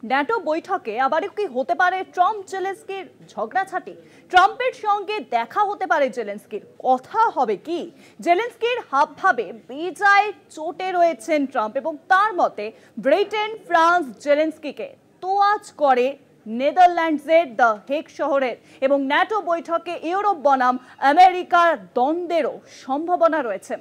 NATO বৈঠকে আবারও কি হতে পারে ট্রাম্প জেলেনস্কির ঝগড়াঝাটি? ট্রাম্পের সঙ্গে দেখা হতে পারে জেলেনস্কির, কথা হবে কি? জেলেনস্কির হাবভাবে বেজায় চোটে রয়েছেন ট্রাম্প এবং তার মতে ব্রিটেন ফ্রান্স জেলেনস্কিকে তোয়াজ করে নেদারল্যান্ডসের দ্য হেগ শহরের এবং ন্যাটো বৈঠকে ইউরোপ বনাম আমেরিকার দ্বন্দ্বেরও সম্ভাবনা রয়েছে।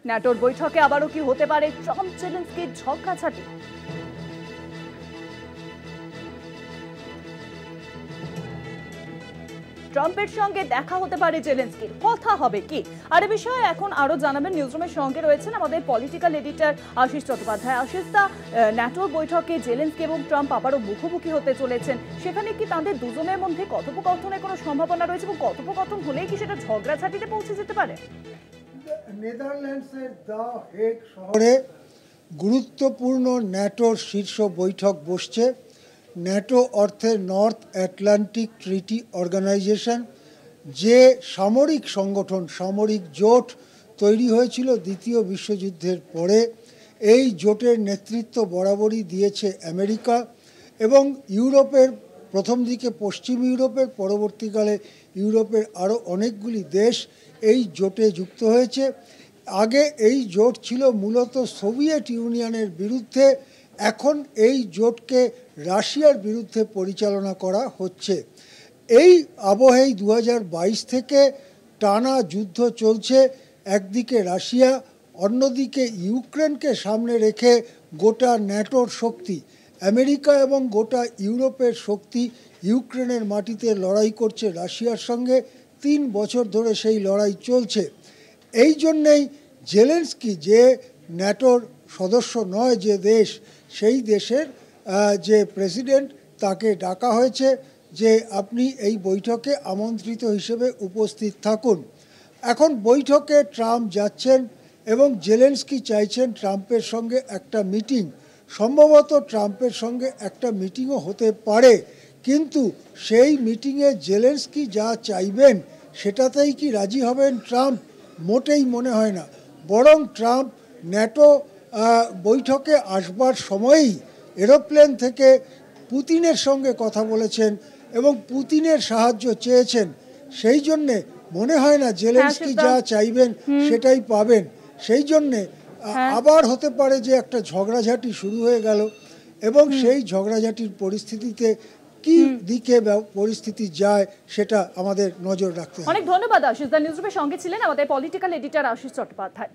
ন্যাটোর বৈঠকে আবারও কি হতে পারে ট্রাম্প জেলেনস্কির ঝগড়াঝাটি? ট্রাম্পের সঙ্গে দেখা হতে পারে জেলেনস্কির, কথা হবে কি? আর এ বিষয়ে এখন আরো জানাবেন, নিউজরুমের সঙ্গে রয়েছেন আমাদের পলিটিক্যাল এডিটর আশিস চট্টোপাধ্যায়। আশিস দা, ন্যাটোর বৈঠকে জেলেনস্কি এবং ট্রাম্প আবারও মুখোমুখি হতে চলেছেন, সেখানে কি তাদের দুজনের মধ্যে কথোপকথনের কোনো সম্ভাবনা রয়েছে এবং কথোপকথন হলেই কি সেটা ঝগড়াঝাটিতে পৌঁছে যেতে পারে? নেদারল্যান্ডসের দ্য হেগ শহরে গুরুত্বপূর্ণ ন্যাটোর শীর্ষ বৈঠক বসছে। ন্যাটো অর্থে নর্থ আটলান্টিক ট্রিটি অর্গানাইজেশন, যে সামরিক সংগঠন, সামরিক জোট তৈরি হয়েছিল দ্বিতীয় বিশ্বযুদ্ধের পরে। এই জোটের নেতৃত্ব বরাবরই দিয়েছে আমেরিকা এবং ইউরোপের প্রথম দিকে পশ্চিম ইউরোপের, পরবর্তীকালে ইউরোপের আরও অনেকগুলি দেশ এই জোটে যুক্ত হয়েছে। আগে এই জোট ছিল মূলত সোভিয়েত ইউনিয়নের বিরুদ্ধে, এখন এই জোটকে রাশিয়ার বিরুদ্ধে পরিচালনা করা হচ্ছে। এই আবহেই 2022 থেকে টানা যুদ্ধ চলছে। একদিকে রাশিয়া, অন্যদিকে ইউক্রেনকে সামনে রেখে গোটা ন্যাটোর শক্তি, আমেরিকা এবং গোটা ইউরোপের শক্তি ইউক্রেনের মাটিতে লড়াই করছে রাশিয়ার সঙ্গে। 3 বছর ধরে সেই লড়াই চলছে। এই জন্যেই জেলেনস্কি, যে ন্যাটোর সদস্য নয় যে দেশ, সেই দেশের যে প্রেসিডেন্ট, তাকে ডাকা হয়েছে যে আপনি এই বৈঠকে আমন্ত্রিত হিসেবে উপস্থিত থাকুন। এখন বৈঠকে ট্রাম্প যাচ্ছেন এবং জেলেনস্কি চাইছেন ট্রাম্পের সঙ্গে একটা মিটিং। সম্ভবত ট্রাম্পের সঙ্গে একটা মিটিংও হতে পারে, কিন্তু সেই মিটিংয়ে জেলেনস্কি যা চাইবেন সেটাতেই কি রাজি হবেন ট্রাম্প? মোটেই মনে হয় না। বরং ট্রাম্প ন্যাটো বৈঠকে আসবার সময়ই এরোপ্লেন থেকে পুতিনের সঙ্গে কথা বলেছেন এবং পুতিনের সাহায্য চেয়েছেন। সেই জন্যে মনে হয় না জেলেনস্কি যা চাইবেন সেটাই পাবেন। সেই জন্যে আবার হতে পারে যে একটা ঝগড়াঝাটি শুরু হয়ে গেল এবং সেই ঝগড়াঝাটির পরিস্থিতিতে কি দিকে পরিস্থিতি যায় সেটা আমাদের নজর রাখতে হবে। অনেক ধন্যবাদ আশিস দা, নিউজরুমের সঙ্গে ছিলেন আমাদের পলিটিক্যাল এডিটর আশিস চট্টোপাধ্যায়।